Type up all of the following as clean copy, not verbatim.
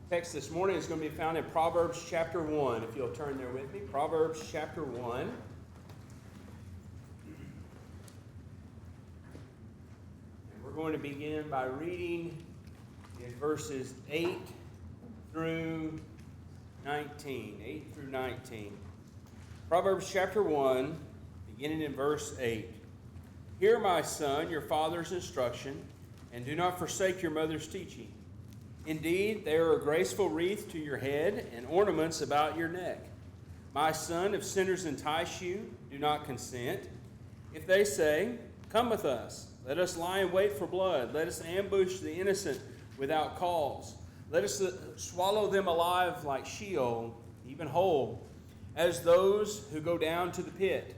Text this morning is going to be found in Proverbs chapter 1. If you'll turn there with me, Proverbs chapter 1. And we're going to begin by reading in verses 8 through 19. 8 through 19. Proverbs chapter 1, beginning in verse 8. Hear, my son, your father's instruction, and do not forsake your mother's teaching. Indeed, they are a graceful wreath to your head and ornaments about your neck. My son, if sinners entice you, do not consent. If they say, come with us, let us lie in wait for blood. Let us ambush the innocent without cause. Let us swallow them alive like Sheol, even whole, as those who go down to the pit.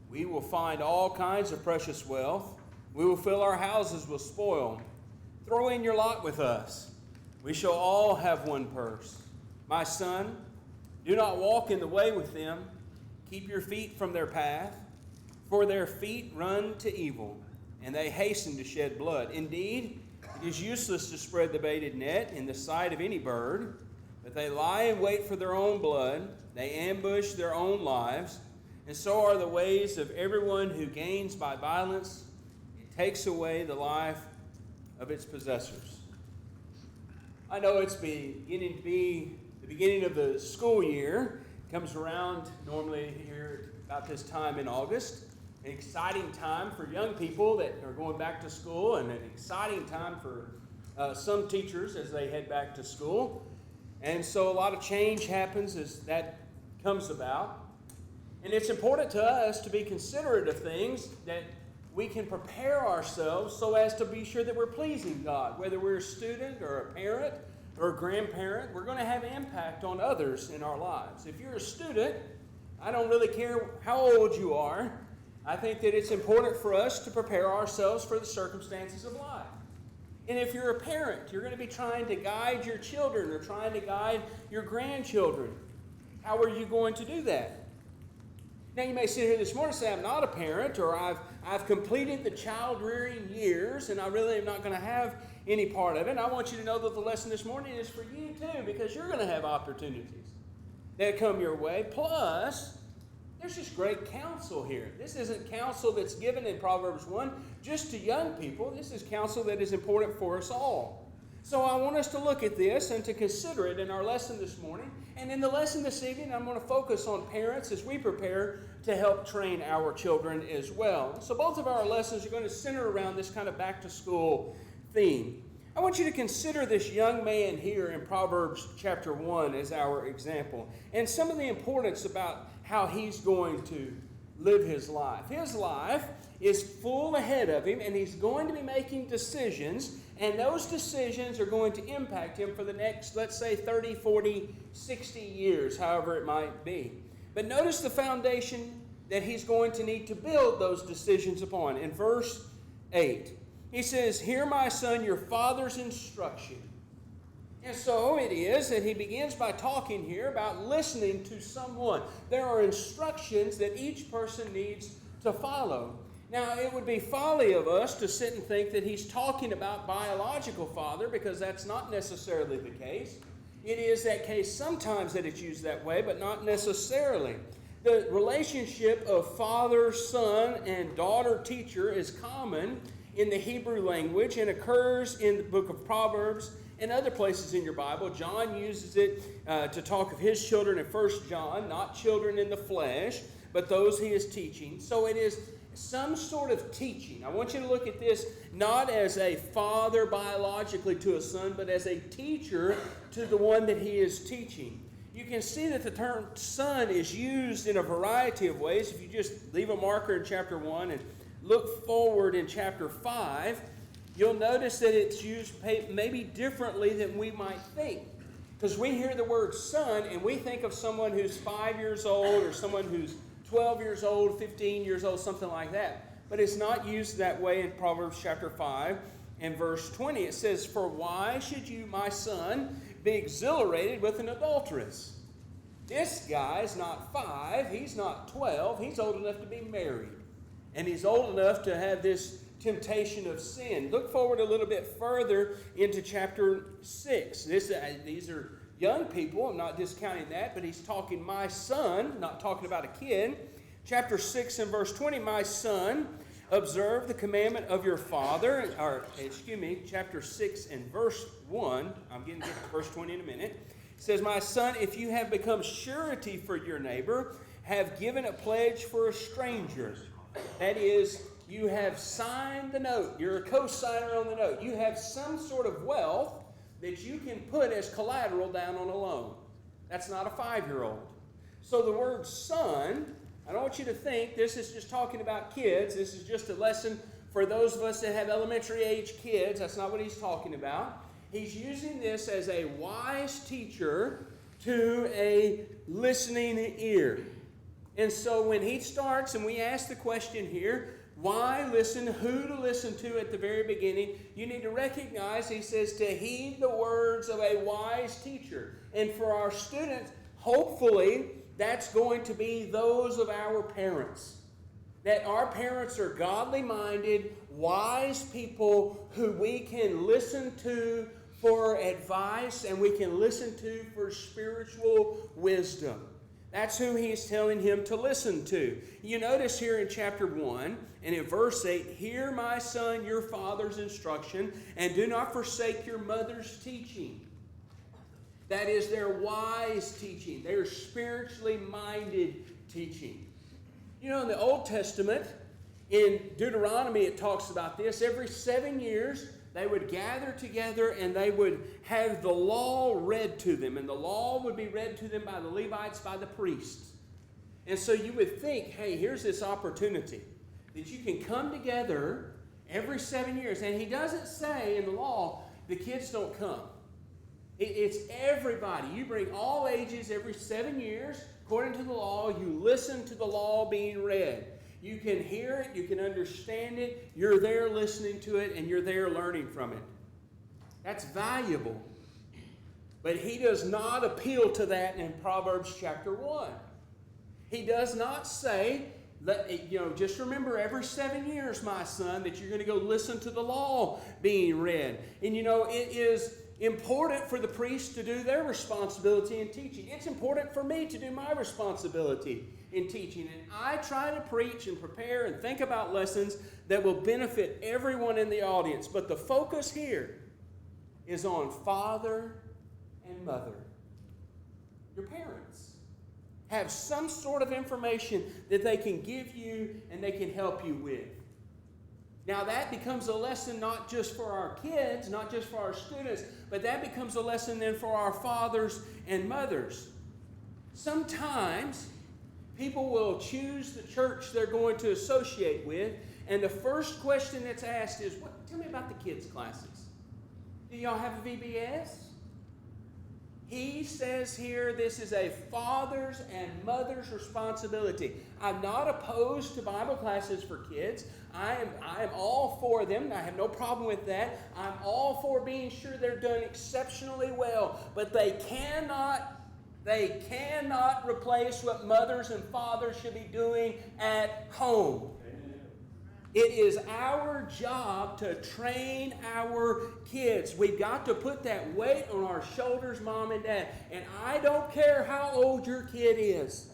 We will find all kinds of precious wealth. We will fill our houses with spoil. Throw in your lot with us. We shall all have one purse. My son, do not walk in the way with them. Keep your feet from their path, for their feet run to evil, and they hasten to shed blood. Indeed, it is useless to spread the baited net in the sight of any bird, but they lie in wait for their own blood. They ambush their own lives, and so are the ways of everyone who gains by violence. It takes away the life of its possessors. I know it's beginning to be the beginning of the school year. It comes around normally here about this time in August. An exciting time for young people that are going back to school, and an exciting time for some teachers as they head back to school. And so a lot of change happens as that comes about. And it's important to us to be considerate of things that we can prepare ourselves so as to be sure that we're pleasing God. Whether we're a student or a parent or a grandparent, we're going to have impact on others in our lives. If you're a student, I don't really care how old you are. I think that it's important for us to prepare ourselves for the circumstances of life. And if you're a parent, you're going to be trying to guide your children or trying to guide your grandchildren. How are you going to do that? Now, you may sit here this morning and say, I'm not a parent, or I've completed the child-rearing years, and I really am not going to have any part of it. And I want you to know that the lesson this morning is for you, too, because you're going to have opportunities that come your way. Plus, there's just great counsel here. This isn't counsel that's given in Proverbs 1 just to young people. This is counsel that is important for us all. So I want us to look at this and to consider it in our lesson this morning. And in the lesson this evening, I'm going to focus on parents as we prepare to help train our children as well. So both of our lessons are going to center around this kind of back-to-school theme. I want you to consider this young man here in Proverbs chapter 1 as our example, and some of the importance about how he's going to live his life. His life is full ahead of him, and he's going to be making decisions, and those decisions are going to impact him for the next, let's say, 30, 40, 60 years, however it might be. But notice the foundation that he's going to need to build those decisions upon. In verse 8, he says, hear, my son, your father's instruction. And so it is that he begins by talking here about listening to someone. There are instructions that each person needs to follow. Now, it would be folly of us to sit and think that he's talking about biological father, because that's not necessarily the case. It is that case sometimes that it's used that way, but not necessarily. The relationship of father, son, and daughter, teacher is common in the Hebrew language and occurs in the book of Proverbs and other places in your Bible. John uses it to talk of his children in 1 John, not children in the flesh, but those he is teaching. So it is some sort of teaching. I want you to look at this not as a father biologically to a son, but as a teacher to the one that he is teaching. You can see that the term son is used in a variety of ways. If you just leave a marker in chapter 1 and look forward in chapter 5, you'll notice that it's used maybe differently than we might think. Because we hear the word son and we think of someone who's 5 years old or someone who's 12 years old, 15 years old, something like that. But it's not used that way in Proverbs chapter 5 and verse 20. It says, for why should you, my son, be exhilarated with an adulteress? This guy's not 5, he's not 12, he's old enough to be married. And he's old enough to have this temptation of sin. Look forward a little bit further into chapter 6. These are young people. I'm not discounting that, but he's talking, my son, not talking about a kid. Chapter 6 and verse 20, my son, observe the commandment of your father. Chapter 6 and verse 1. I'm getting to verse 20 in a minute. It says, my son, if you have become surety for your neighbor, have given a pledge for a stranger. That is, you have signed the note. You're a co-signer on the note. You have some sort of wealth that you can put as collateral down on a loan. That's not a 5-year-old. So the word son, I don't want you to think this is just talking about kids. This is just a lesson for those of us that have elementary age kids. That's not what he's talking about. He's using this as a wise teacher to a listening ear. And so when he starts, and we ask the question here, why listen, who to listen to at the very beginning, you need to recognize, he says, to heed the words of a wise teacher. And for our students, hopefully, that's going to be those of our parents. That our parents are godly-minded, wise people who we can listen to for advice and we can listen to for spiritual wisdom. That's who he's telling him to listen to. You notice here in chapter 1 and in verse 8, hear, my son, your father's instruction, and do not forsake your mother's teaching. That is their wise teaching, their spiritually minded teaching. You know, in the Old Testament, in Deuteronomy, it talks about this. Every 7 years, they would gather together and they would have the law read to them. And the law would be read to them by the Levites, by the priests. And so you would think, hey, here's this opportunity that you can come together every 7 years. And he doesn't say in the law, the kids don't come. It's everybody. You bring all ages every 7 years. According to the law, you listen to the law being read. You can hear it, you can understand it, you're there listening to it, and you're there learning from it. That's valuable. But he does not appeal to that in Proverbs chapter 1. He does not say, just remember every 7 years, my son, that you're going to go listen to the law being read. And it is important for the priests to do their responsibility in teaching. It's important for me to do my responsibility in teaching. And I try to preach and prepare and think about lessons that will benefit everyone in the audience. But the focus here is on father and mother. Your parents have some sort of information that they can give you and they can help you with. Now that becomes a lesson not just for our kids, not just for our students, but that becomes a lesson then for our fathers and mothers. Sometimes people will choose the church they're going to associate with, and the first question that's asked is, tell me about the kids' classes. Do y'all have a VBS? He says here this is a father's and mother's responsibility. I'm not opposed to Bible classes for kids. I am all for them. I have no problem with that. I'm all for being sure they're done exceptionally well. But they cannot replace what mothers and fathers should be doing at home. It is our job to train our kids. We've got to put that weight on our shoulders, mom and dad. And I don't care how old your kid is.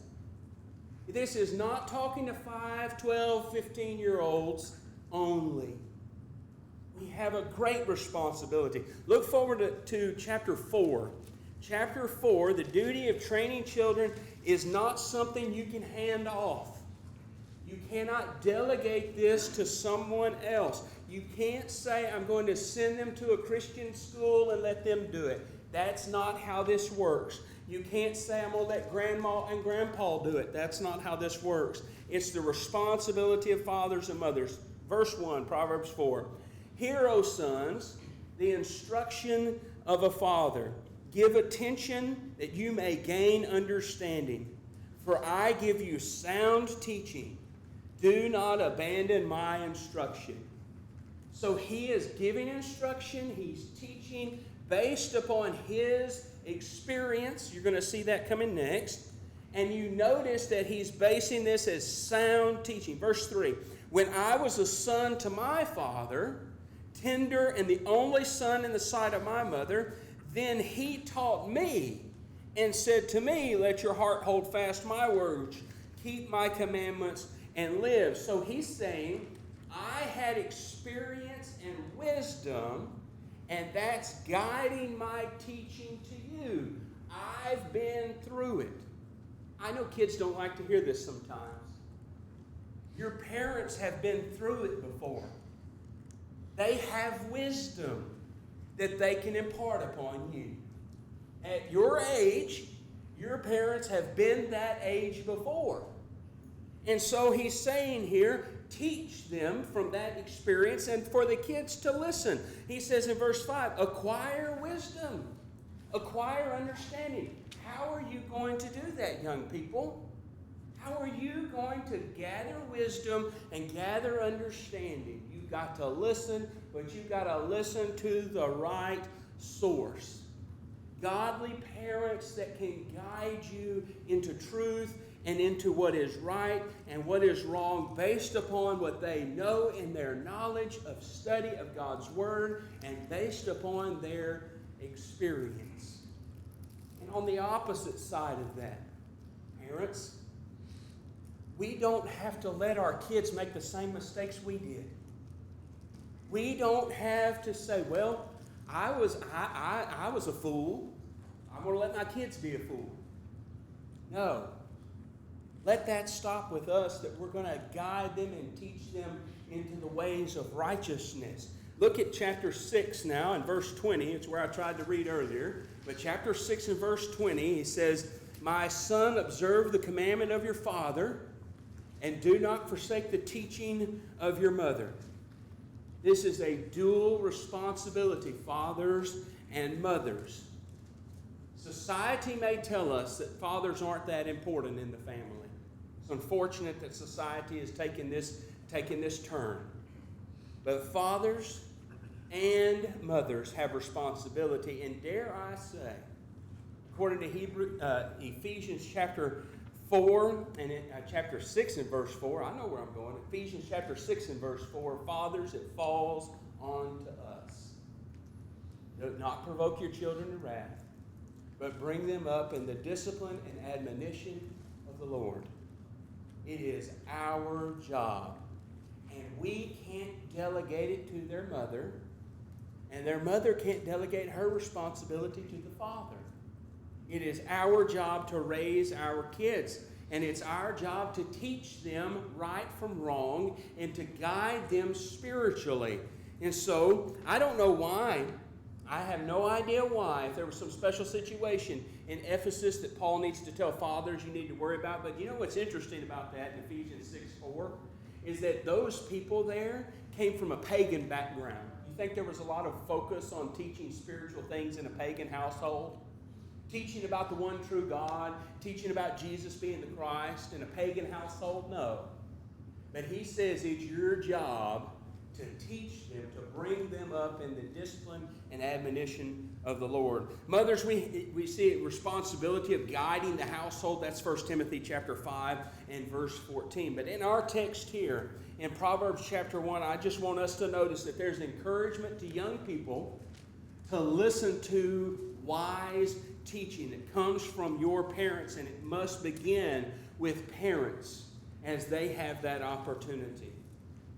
This is not talking to 5, 12, 15-year-olds only. We have a great responsibility. Look forward to chapter 4. Chapter 4, the duty of training children is not something you can hand off. You cannot delegate this to someone else. You can't say, I'm going to send them to a Christian school and let them do it. That's not how this works. You can't say, I'm going to let grandma and grandpa do it. That's not how this works. It's the responsibility of fathers and mothers. Verse 1, Proverbs 4. Hear, O sons, the instruction of a father. Give attention that you may gain understanding. For I give you sound teaching. Do not abandon my instruction. So he is giving instruction. He's teaching based upon his experience. You're going to see that coming next. And you notice that he's basing this as sound teaching. Verse 3. When I was a son to my father, tender and the only son in the sight of my mother, then he taught me and said to me, let your heart hold fast my words, keep my commandments and live. So he's saying, I had experience and wisdom, and that's guiding my teaching to you. I've been through it. I know kids don't like to hear this sometimes. Your parents have been through it before. They have wisdom that they can impart upon you. At your age, your parents have been that age before. And so he's saying here, teach them from that experience and for the kids to listen. He says in verse 5, acquire wisdom, acquire understanding. How are you going to do that, young people? How are you going to gather wisdom and gather understanding? You've got to listen, but you've got to listen to the right source. Godly parents that can guide you into truth and into what is right and what is wrong based upon what they know in their knowledge of study of God's Word and based upon their experience. And on the opposite side of that, parents, we don't have to let our kids make the same mistakes we did. We don't have to say, well, I was a fool. I'm going to let my kids be a fool. No. Let that stop with us, that we're going to guide them and teach them into the ways of righteousness. Look at chapter 6 now in verse 20. It's where I tried to read earlier. But chapter 6 and verse 20, he says, my son, observe the commandment of your father, and do not forsake the teaching of your mother. This is a dual responsibility, fathers and mothers. Society may tell us that fathers aren't that important in the family. It's unfortunate that society has taken this turn. But fathers and mothers have responsibility, and dare I say, according to Ephesians chapter 4 and chapter 6 and verse 4, I know where I'm going. Ephesians chapter 6 and verse 4, fathers, it falls on to us. Do not provoke your children to wrath, but bring them up in the discipline and admonition of the Lord. It is our job, and we can't delegate it to their mother, and their mother can't delegate her responsibility to the father. It is our job to raise our kids, and it's our job to teach them right from wrong and to guide them spiritually. And so, I don't know why. I have no idea why, if there was some special situation in Ephesus that Paul needs to tell fathers you need to worry about. But you know what's interesting about that in Ephesians 6:4 is that those people there came from a pagan background. You think there was a lot of focus on teaching spiritual things in a pagan household? Teaching about the one true God, teaching about Jesus being the Christ in a pagan household? No. But he says it's your job to teach them, to bring them up in the discipline and admonition of the Lord. Mothers, we see a responsibility of guiding the household. That's 1 Timothy chapter 5 and verse 14. But in our text here, in Proverbs chapter 1, I just want us to notice that there's encouragement to young people to listen to wise teaching that comes from your parents, and it must begin with parents as they have that opportunity.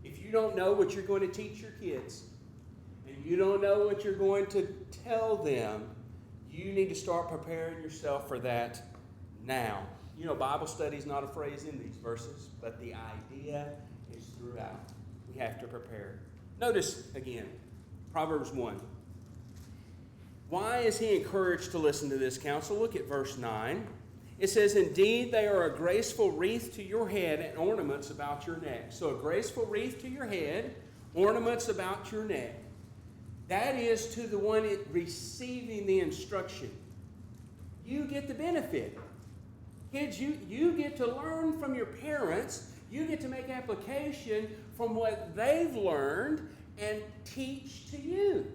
If you don't know what you're going to teach your kids, and you don't know what you're going to tell them, you need to start preparing yourself for that now. You know, Bible study is not a phrase in these verses, but the idea is throughout. We have to prepare. Notice again, Proverbs 1. Why is he encouraged to listen to this counsel? Look at verse 9. It says, indeed, they are a graceful wreath to your head and ornaments about your neck. So a graceful wreath to your head, ornaments about your neck. That is to the one receiving the instruction. You get the benefit. Kids, you get to learn from your parents. You get to make application from what they've learned and teach to you.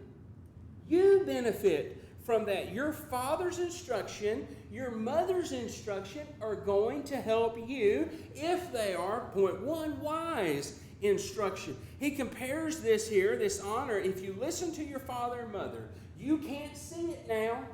You benefit from that. Your father's instruction, your mother's instruction are going to help you if they are, point one, wise instruction. He compares this here, this honor. If you listen to your father and mother, you can't see it now,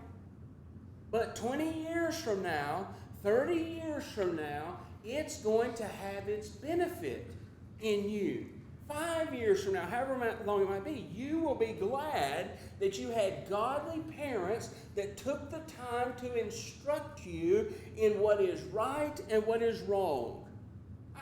but 20 years from now, 30 years from now, it's going to have its benefit in you. 5 years from now, however long it might be, you will be glad that you had godly parents that took the time to instruct you in what is right and what is wrong.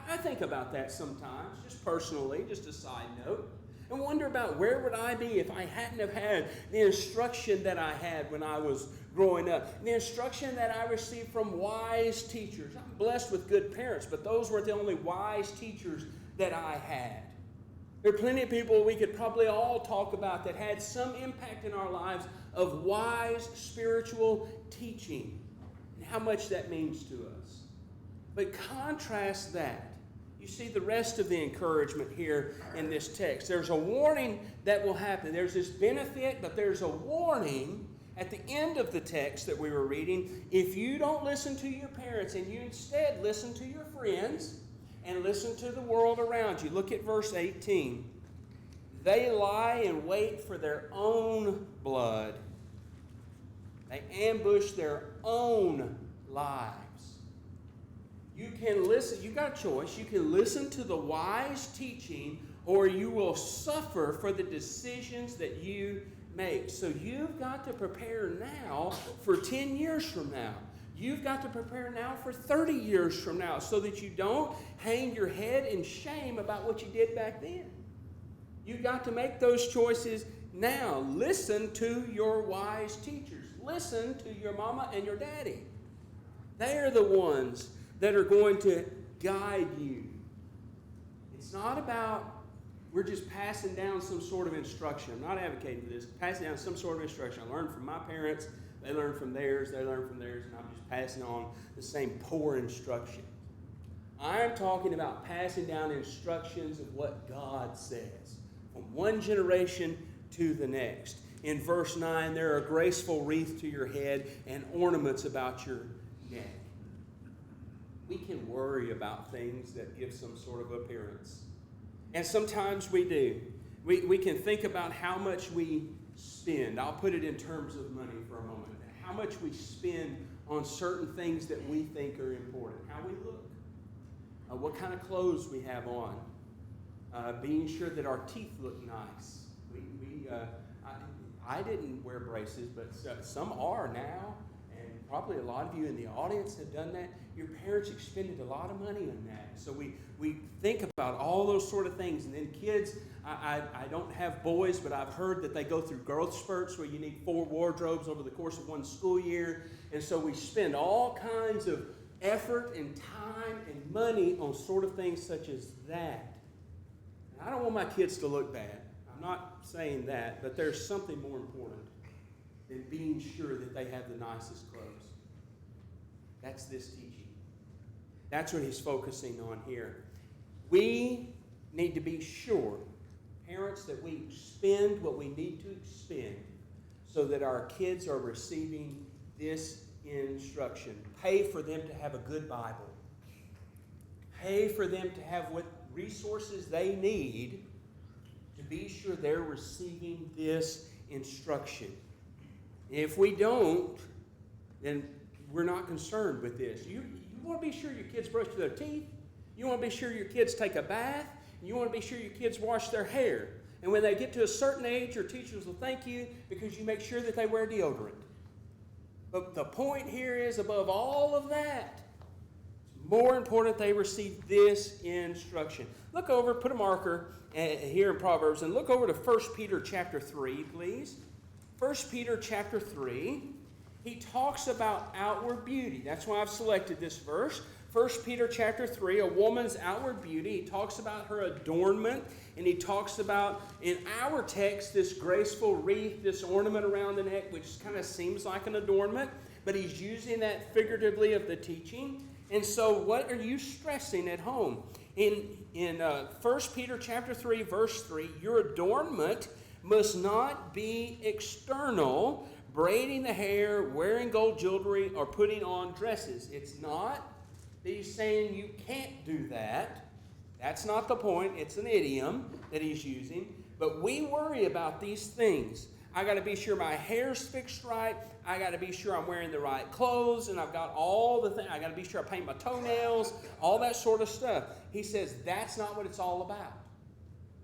I think about that sometimes, just personally, just a side note, and wonder about where would I be if I hadn't have had the instruction that I had when I was growing up, the instruction that I received from wise teachers. I'm blessed with good parents, but those weren't the only wise teachers that I had. There are plenty of people we could probably all talk about that had some impact in our lives of wise spiritual teaching and how much that means to us. But contrast that. You see the rest of the encouragement here in this text. There's a warning that will happen. There's this benefit, but there's a warning at the end of the text that we were reading. If you don't listen to your parents and you instead listen to your friends and listen to the world around you. Look at verse 18. They lie in wait for their own blood. They ambush their own lives. You can listen, you got a choice. You can listen to the wise teaching, or you will suffer for the decisions that you make. So you've got to prepare now for 10 years from now. You've got to prepare now for 30 years from now so that you don't hang your head in shame about what you did back then. You've got to make those choices now. Listen to your wise teachers. Listen to your mama and your daddy. They are the ones that are going to guide you. It's not about we're just passing down some sort of instruction. I'm not advocating for this. Passing down some sort of instruction. I learned from my parents. They learn from theirs, they learn from theirs, and I'm just passing on the same poor instruction. I'm talking about passing down instructions of what God says from one generation to the next. In verse 9, there are a graceful wreath to your head and ornaments about your neck. We can worry about things that give some sort of appearance. And sometimes we do. We can think about how much we spend. I'll put it in terms of money for a moment. How much we spend on certain things that we think are important. How we look. What kind of clothes we have on. Being sure that our teeth look nice. I didn't wear braces, but some are now. And probably a lot of you in the audience have done that. Your parents expended a lot of money on that. So we think about all those sort of things. And then kids, I don't have boys, but I've heard that they go through growth spurts where you need 4 wardrobes over the course of one school year. And so we spend all kinds of effort and time and money on sort of things such as that. And I don't want my kids to look bad. I'm not saying that, but there's something more important than being sure that they have the nicest clothes. That's this teaching. That's what he's focusing on here. We need to be sure, parents, that we spend what we need to expend so that our kids are receiving this instruction. Pay for them to have a good Bible. Pay for them to have what resources they need to be sure they're receiving this instruction. If we don't, then we're not concerned with this. You want to be sure your kids brush their teeth. You want to be sure your kids take a bath. You want to be sure your kids wash their hair. And when they get to a certain age, your teachers will thank you because you make sure that they wear deodorant. But the point here is, above all of that, it's more important they receive this instruction. Look over, put a marker here in Proverbs, and look over to 1 Peter chapter 3, please. 1 Peter chapter 3. He talks about outward beauty. That's why I've selected this verse. 1 Peter chapter 3, a woman's outward beauty. He talks about her adornment, and he talks about, in our text, this graceful wreath, this ornament around the neck, which kind of seems like an adornment, but he's using that figuratively of the teaching. And so what are you stressing at home? In 1 Peter chapter 3, verse 3, your adornment must not be external, braiding the hair, wearing gold jewelry, or putting on dresses. It's not that he's saying you can't do that. That's not the point. It's an idiom that he's using. But we worry about these things. I got to be sure my hair's fixed right. I got to be sure I'm wearing the right clothes, and I've got all the things. I got to be sure I paint my toenails, all that sort of stuff. He says that's not what it's all about.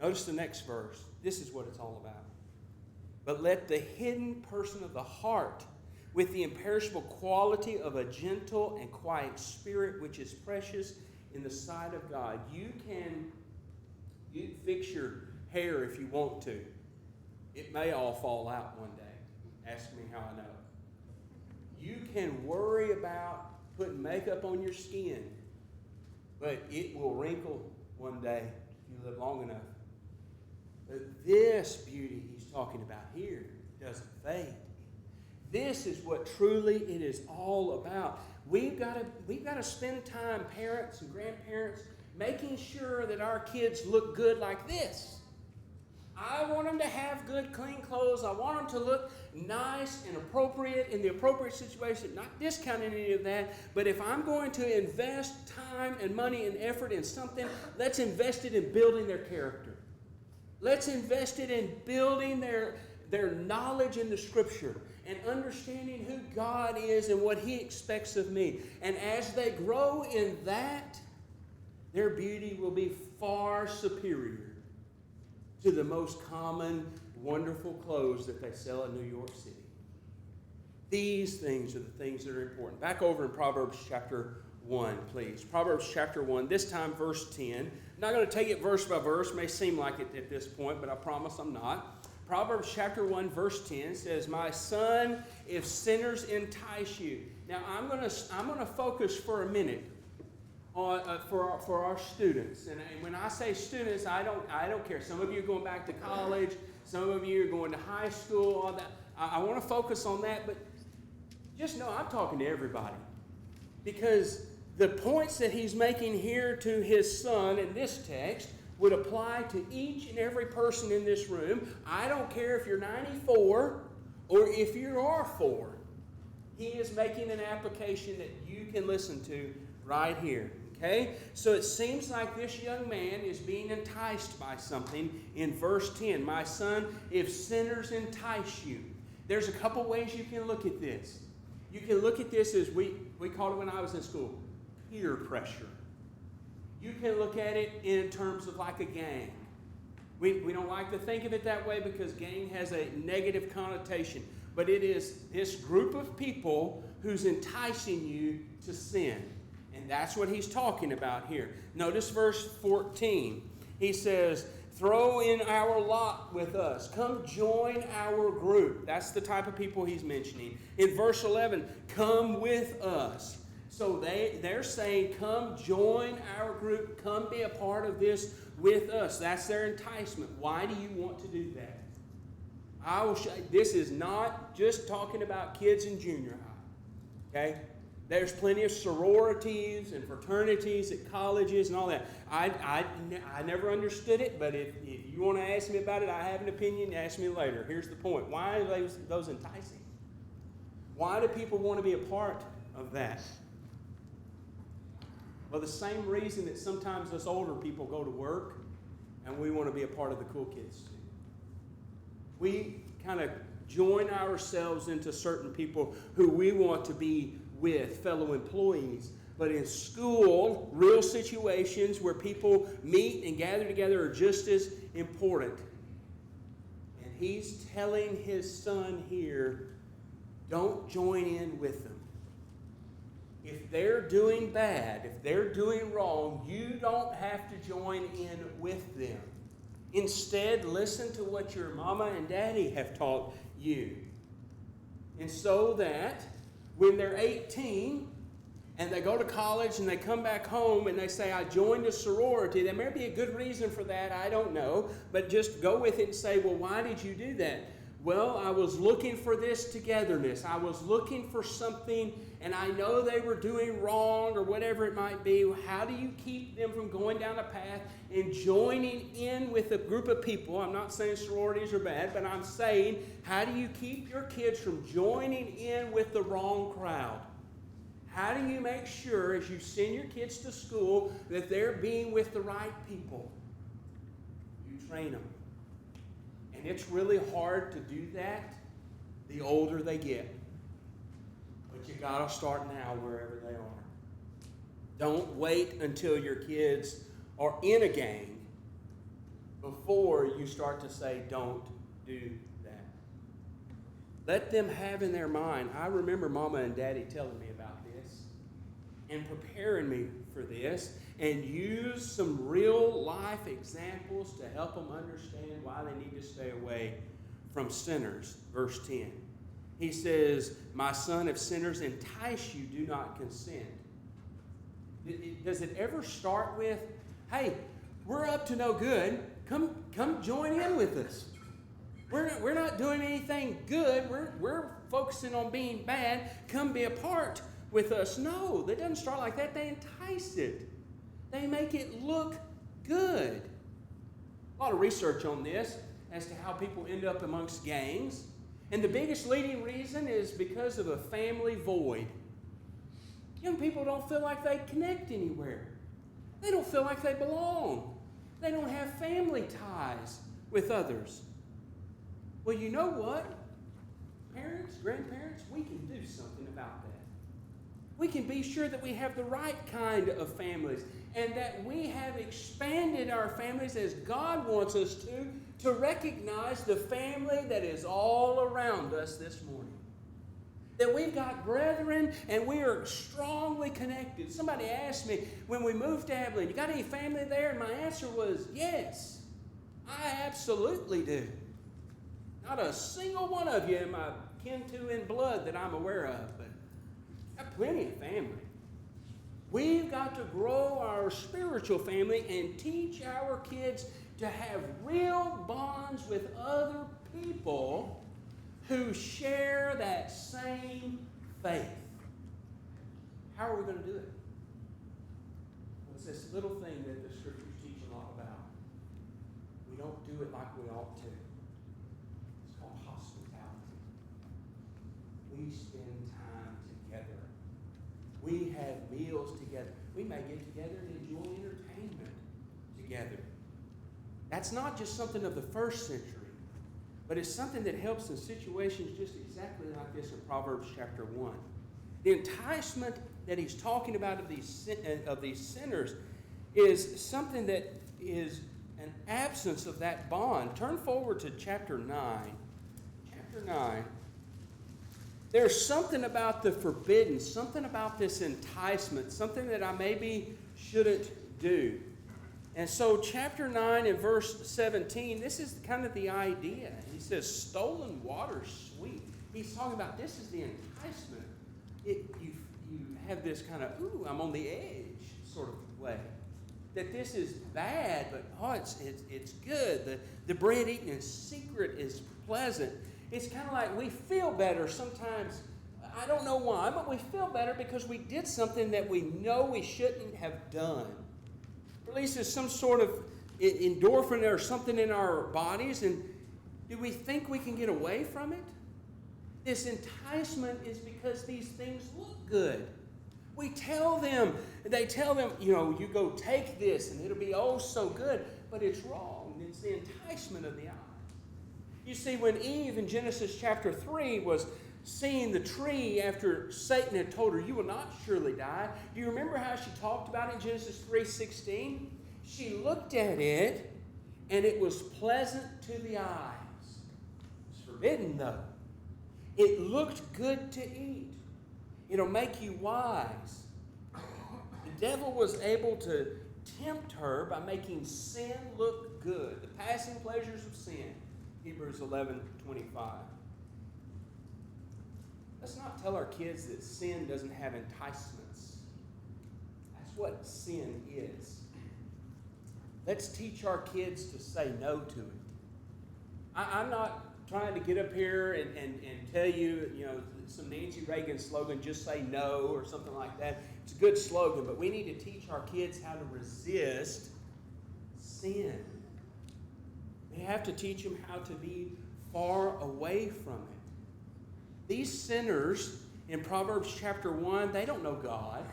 Notice the next verse. This is what it's all about. But let the hidden person of the heart, with the imperishable quality of a gentle and quiet spirit, which is precious in the sight of God. You can fix your hair if you want to. It may all fall out one day. Ask me how I know. You can worry about putting makeup on your skin, but it will wrinkle one day if you live long enough. But this beauty he's talking about here doesn't fade. This is what truly it is all about. We've got to spend time, parents and grandparents, making sure that our kids look good like this. I want them to have good, clean clothes. I want them to look nice and appropriate in the appropriate situation. Not discounting any of that, but if I'm going to invest time and money and effort in something, let's invest it in building their character. Let's invest it in building their knowledge in the Scripture and understanding who God is and what He expects of me. And as they grow in that, their beauty will be far superior to the most common, wonderful clothes that they sell in New York City. These things are the things that are important. Back over in Proverbs chapter 1, please. Proverbs chapter 1, this time verse 10. I'm not going to take it verse by verse. It may seem like it at this point, but I promise I'm not. Proverbs chapter 1, verse 10 says, "My son, if sinners entice you." Now, I'm going to focus for a minute on for our students. And when I say students, I don't care. Some of you are going back to college. Some of you are going to high school. All that. I want to focus on that, but just know I'm talking to everybody. Because the points that he's making here to his son in this text would apply to each and every person in this room. I don't care if you're 94 or if you are 4. He is making an application that you can listen to right here. Okay? So it seems like this young man is being enticed by something in verse 10. "My son, if sinners entice you." There's a couple ways you can look at this. You can look at this as we called it when I was in school, peer pressure. You can look at it in terms of like a gang. We don't like to think of it that way because gang has a negative connotation. But it is this group of people who's enticing you to sin. And that's what he's talking about here. Notice verse 14. He says, "Throw in our lot with us. Come join our group." That's the type of people he's mentioning. In verse 11, "Come with us." So they're saying, come join our group. Come be a part of this with us. That's their enticement. Why do you want to do that? I will show you. This is not just talking about kids in junior high. Okay? There's plenty of sororities and fraternities at colleges and all that. I never understood it, but if you want to ask me about it, I have an opinion. Ask me later. Here's the point. Why are those enticing? Why do people want to be a part of that? Well, the same reason that sometimes us older people go to work and we want to be a part of the cool kids too. We kind of join ourselves into certain people who we want to be with, fellow employees. But in school, real situations where people meet and gather together are just as important. And he's telling his son here, don't join in with them. If they're doing bad, if they're doing wrong, you don't have to join in with them. Instead, listen to what your mama and daddy have taught you. And so that when they're 18 and they go to college and they come back home and they say, I joined a sorority, there may be a good reason for that, I don't know, but just go with it and say, well, why did you do that? Well, I was looking for this togetherness. I was looking for something, and I know they were doing wrong or whatever it might be. How do you keep them from going down a path and joining in with a group of people? I'm not saying sororities are bad, but I'm saying, how do you keep your kids from joining in with the wrong crowd? How do you make sure as you send your kids to school that they're being with the right people? You train them. And it's really hard to do that the older they get. But you got to start now wherever they are. Don't wait until your kids are in a gang before you start to say, don't do that. Let them have in their mind. I remember Mama and Daddy telling me about this and preparing me for this, and use some real life examples to help them understand why they need to stay away from sinners. Verse 10. He says, my son, if sinners entice you, do not consent. Does it ever start with, hey, we're up to no good. Come join in with us. We're not doing anything good. We're focusing on being bad. Come be a part with us. No, that doesn't start like that. They entice it. They make it look good. A lot of research on this as to how people end up amongst gangs. And the biggest leading reason is because of a family void. Young people don't feel like they connect anywhere. They don't feel like they belong. They don't have family ties with others. Well, you know what? Parents, grandparents, we can do something about that. We can be sure that we have the right kind of families and that we have expanded our families as God wants us to recognize the family that is all around us this morning. That we've got brethren and we are strongly connected. Somebody asked me when we moved to Abilene, you got any family there? And my answer was yes. I absolutely do. Not a single one of you am I kin to in blood that I'm aware of, but I have plenty of family. We've got to grow our spiritual family and teach our kids to have real bonds with other people who share that same faith. How are we going to do it? Well, it's this little thing that the scriptures teach a lot about. We don't do it like we ought to. It's called hospitality. We spend time together. We have meals together. We may get together and enjoy entertainment together. That's not just something of the first century. But it's something that helps in situations just exactly like this in Proverbs chapter 1. The enticement that he's talking about of these sinners is something that is an absence of that bond. Turn forward to chapter 9. Chapter 9. There's something about the forbidden, something about this enticement, something that I maybe shouldn't do. And so chapter 9 and verse 17, this is kind of the idea. He says, stolen water sweet. He's talking about this is the enticement. You have this kind of, ooh, I'm on the edge sort of way. That this is bad, but it's good. The bread eaten in secret is pleasant. It's kind of like we feel better sometimes. I don't know why, but we feel better because we did something that we know we shouldn't have done. Releases some sort of endorphin or something in our bodies, and do we think we can get away from it? This enticement is because these things look good. They tell them, you go take this and it'll be oh so good, but it's wrong. It's the enticement of the eye. You see, when Eve in Genesis chapter 3 was seeing the tree after Satan had told her, you will not surely die. Do you remember how she talked about it in Genesis 3:16? She looked at it, and it was pleasant to the eyes. It was forbidden, though. It looked good to eat. It'll make you wise. The devil was able to tempt her by making sin look good. The passing pleasures of sin. Hebrews 11:25. Let's not tell our kids that sin doesn't have enticements. That's what sin is. Let's teach our kids to say no to it. I'm not trying to get up here and tell you, some Nancy Reagan slogan, just say no or something like that. It's a good slogan, but we need to teach our kids how to resist sin. We have to teach them how to be far away from it. These sinners in Proverbs chapter 1, they don't know God.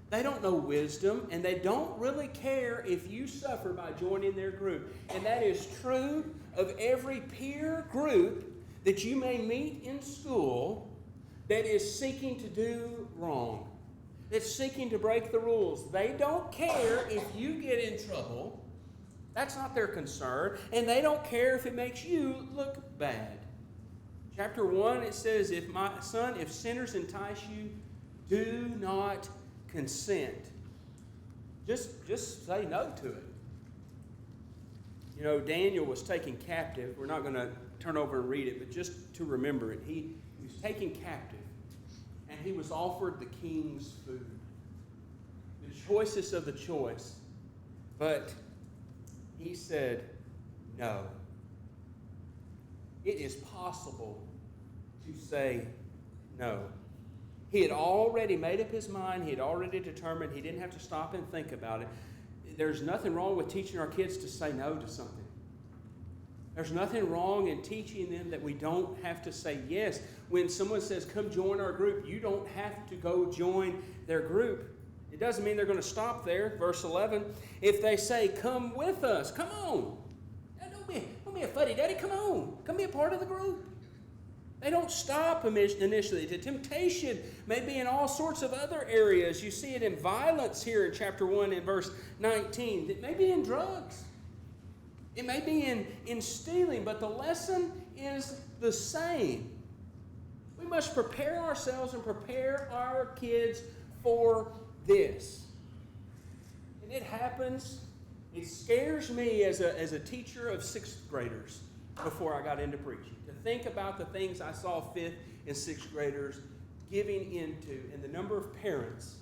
They don't know wisdom, and they don't really care if you suffer by joining their group. And that is true of every peer group that you may meet in school that is seeking to do wrong, that's seeking to break the rules. They don't care if you get in trouble. That's not their concern. And they don't care if it makes you look bad. Chapter 1, it says, if my son, if sinners entice you, do not consent. Just say no to it. You know, Daniel was taken captive. We're not going to turn over and read it, but just to remember it. He was taken captive, and he was offered the king's food. The choicest of the choice. But he said no. It is possible to say no. He had already made up his mind. He had already determined. He didn't have to stop and think about it. There's nothing wrong with teaching our kids to say no to something. There's nothing wrong in teaching them that we don't have to say yes. When someone says, come join our group, you don't have to go join their group. It doesn't mean they're going to stop there. Verse 11, if they say, come with us, come on. Don't be a fuddy-duddy, come on. Come be a part of the group. They don't stop initially. The temptation may be in all sorts of other areas. You see it in violence here in chapter 1 in verse 19. It may be in drugs. It may be in stealing, but the lesson is the same. We must prepare ourselves and prepare our kids for this. And it happens. It scares me as a teacher of 6th graders before I got into preaching to think about the things I saw 5th and 6th graders giving into, and the number of parents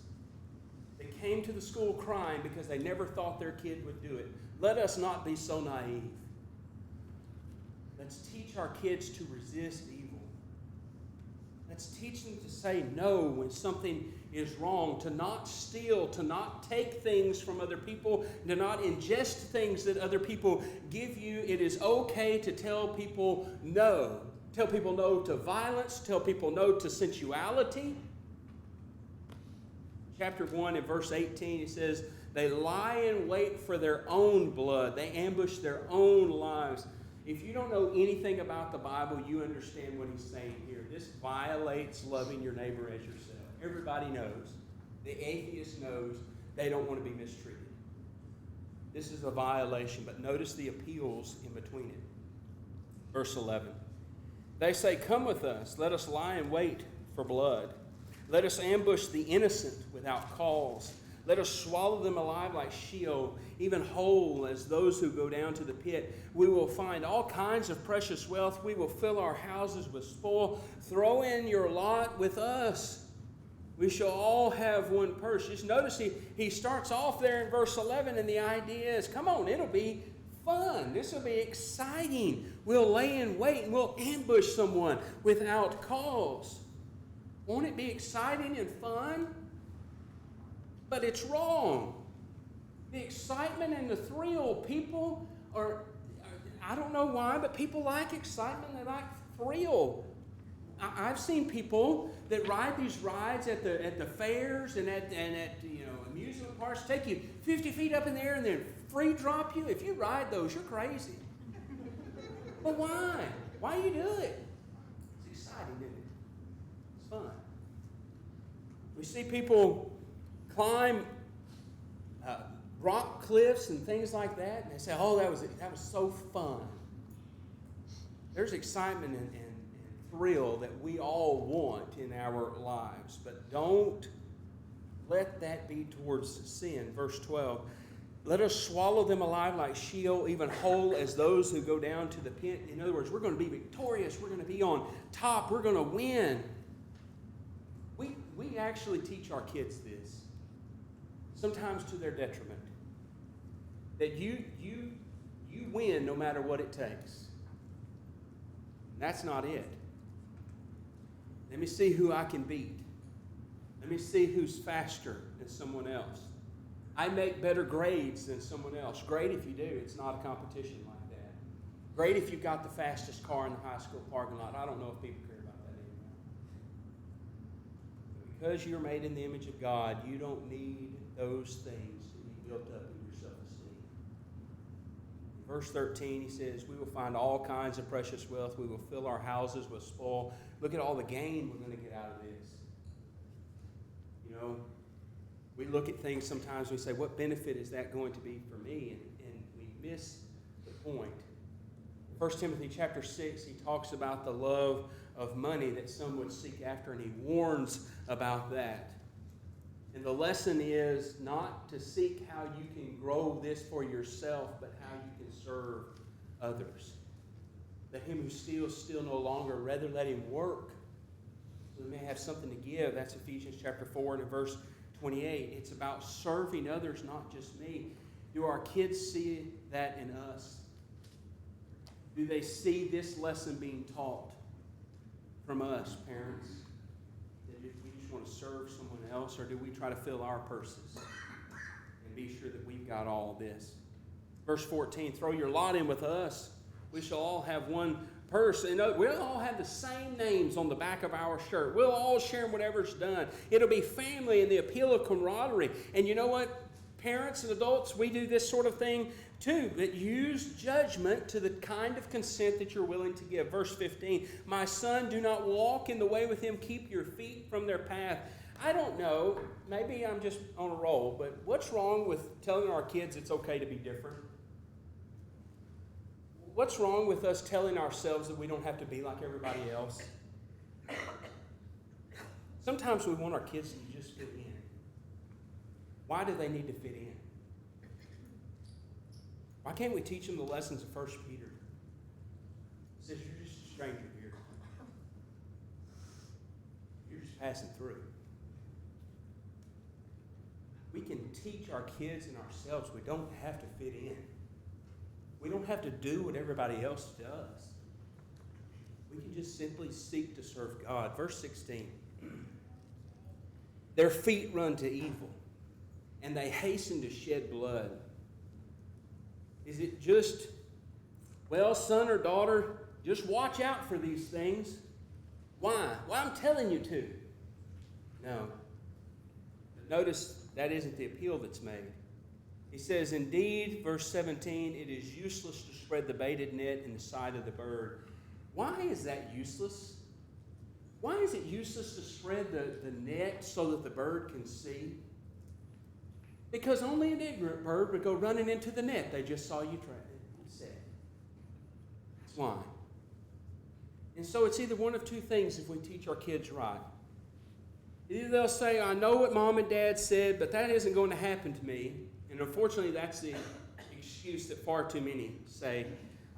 that came to the school crying because they never thought their kid would do it. Let us not be so naive. Let's teach our kids to resist evil. Let's teach them to say no when something is wrong, to not steal, to not take things from other people, to not ingest things that other people give you. It is okay to tell people no. Tell people no to violence. Tell people no to sensuality. Chapter 1 and verse 18, it says, they lie in wait for their own blood. They ambush their own lives. If you don't know anything about the Bible, you understand what he's saying here. This violates loving your neighbor as yourself. Everybody knows. The atheist knows they don't want to be mistreated. This is a violation, but notice the appeals in between it. Verse 11. They say, come with us. Let us lie in wait for blood. Let us ambush the innocent without cause. Let us swallow them alive like Sheol, even whole as those who go down to the pit. We will find all kinds of precious wealth. We will fill our houses with spoil. Throw in your lot with us. We shall all have one purse. Just notice he starts off there in verse 11, and the idea is, come on, it'll be fun. This will be exciting. We'll lay in wait and we'll ambush someone without cause. Won't it be exciting and fun? But it's wrong. The excitement and the thrill, people I don't know why, but people like excitement. They like thrill. I've seen people that ride these rides at the fairs and at amusement parks, take you 50 feet up in the air and then free drop you. If you ride those, you're crazy. But why? Why do you do it? It's exciting, isn't it? It's fun. We see people climb rock cliffs and things like that, and they say, oh, that was so fun. There's excitement and thrill that we all want in our lives, but don't let that be towards sin. Verse 12, let us swallow them alive like Sheol, even whole as those who go down to the pit. In other words, we're going to be victorious. We're going to be on top. We're going to win. We actually teach our kids this, sometimes to their detriment, that you win no matter what it takes. That's not it. Let me see who I can beat. Let me see who's faster than someone else. I make better grades than someone else. Great if you do. It's not a competition like that. Great if you've got the fastest car in the high school parking lot. I don't know if people care about that because you're made in the image of God, you don't need those things to be built up in your self-esteem. In verse 13, he says, we will find all kinds of precious wealth. We will fill our houses with spoil. Look at all the gain we're going to get out of this. You know, we look at things sometimes, we say, what benefit is that going to be for me? And we miss the point. 1 Timothy chapter 6, he talks about the love of money that some would seek after, and he warns about that. And the lesson is not to seek how you can grow this for yourself, but how you can serve others. Let him who steals steal no longer, rather let him work, so they may have something to give. That's Ephesians chapter 4 and in verse 28. It's about serving others, not just me. Do our kids see that in us? Do they see this lesson being taught from us, parents? That if we just want to serve someone else, or do we try to fill our purses and be sure that we've got all this? Verse 14, throw your lot in with us. We shall all have one purse. And we'll all have the same names on the back of our shirt. We'll all share whatever's done. It'll be family and the appeal of camaraderie. And you know what? Parents and adults, we do this sort of thing too, that use judgment to the kind of consent that you're willing to give. Verse 15, my son, do not walk in the way with him. Keep your feet from their path. I don't know, maybe I'm just on a roll, but what's wrong with telling our kids it's okay to be different? What's wrong with us telling ourselves that we don't have to be like everybody else? Sometimes we want our kids to just fit in. Why do they need to fit in? Why can't we teach them the lessons of 1 Peter? It says you're just a stranger here. You're just passing through. We can teach our kids and ourselves we don't have to fit in. We don't have to do what everybody else does. We can just simply seek to serve God. Verse 16. Their feet run to evil, and they hasten to shed blood. Is it just, well, son or daughter, just watch out for these things? Why? Well, I'm telling you to. No. Notice that isn't the appeal that's made. He says, indeed, verse 17, it is useless to spread the baited net in the sight of the bird. Why is that useless? Why is it useless to spread the net so that the bird can see? Because only an ignorant bird would go running into the net they just saw you set. That's why. And so it's either one of two things if we teach our kids right. Either they'll say, I know what mom and dad said, but that isn't going to happen to me. And unfortunately, that's the excuse that far too many say.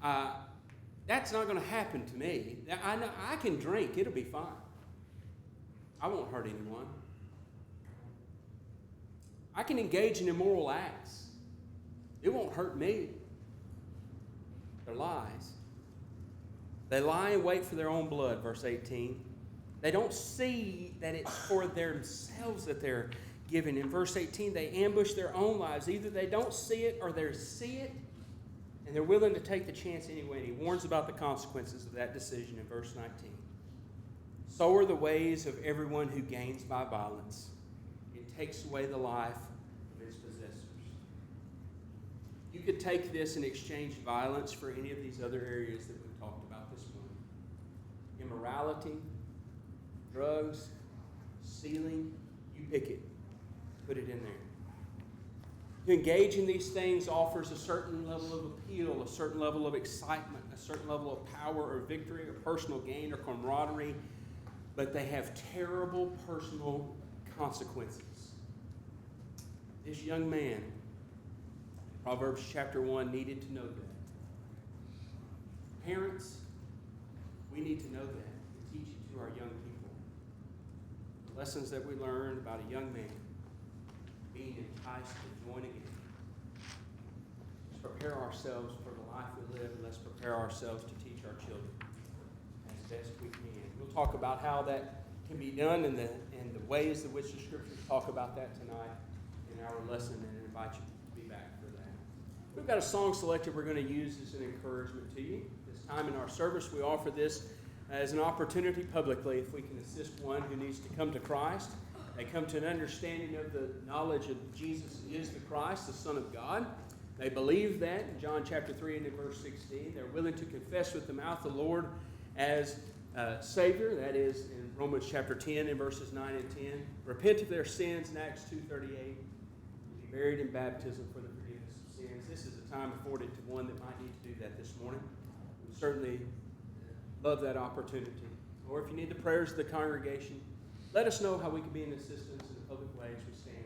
That's not going to happen to me. I know I can drink. It'll be fine. I won't hurt anyone. I can engage in immoral acts. It won't hurt me. They're lies. They lie in wait for their own blood, verse 18. They don't see that it's for themselves that they're giving. In verse 18, they ambush their own lives. Either they don't see it or they see it, and they're willing to take the chance anyway. And he warns about the consequences of that decision in verse 19. So are the ways of everyone who gains by violence. It takes away the life of its possessors. You could take this and exchange violence for any of these other areas that we've talked about this morning. Immorality, drugs, stealing, you pick it. Put it in there. To engage in these things offers a certain level of appeal, a certain level of excitement, a certain level of power or victory or personal gain or camaraderie, but they have terrible personal consequences. This young man, Proverbs chapter 1, needed to know that. Parents, we need to know that and teach it to our young people. The lessons that we learned about a young man being enticed to join again. Let's prepare ourselves for the life we live, and let's prepare ourselves to teach our children as best we can. We'll talk about how that can be done and the ways in which the scriptures talk about that tonight in our lesson, and invite you to be back for that. We've got a song selected we're going to use as an encouragement to you. This time in our service, we offer this as an opportunity publicly if we can assist one who needs to come to Christ. They come to an understanding of the knowledge of Jesus is the Christ, the Son of God. They believe that in John chapter 3 and in verse 16. They're willing to confess with the mouth the Lord as Savior. That is in Romans chapter 10 and verses 9 and 10. Repent of their sins in Acts 2:38. Be buried in baptism for the forgiveness of sins. This is a time afforded to one that might need to do that this morning. We certainly love that opportunity. Or if you need the prayers of the congregation, let us know how we can be in assistance in the public ways we stand.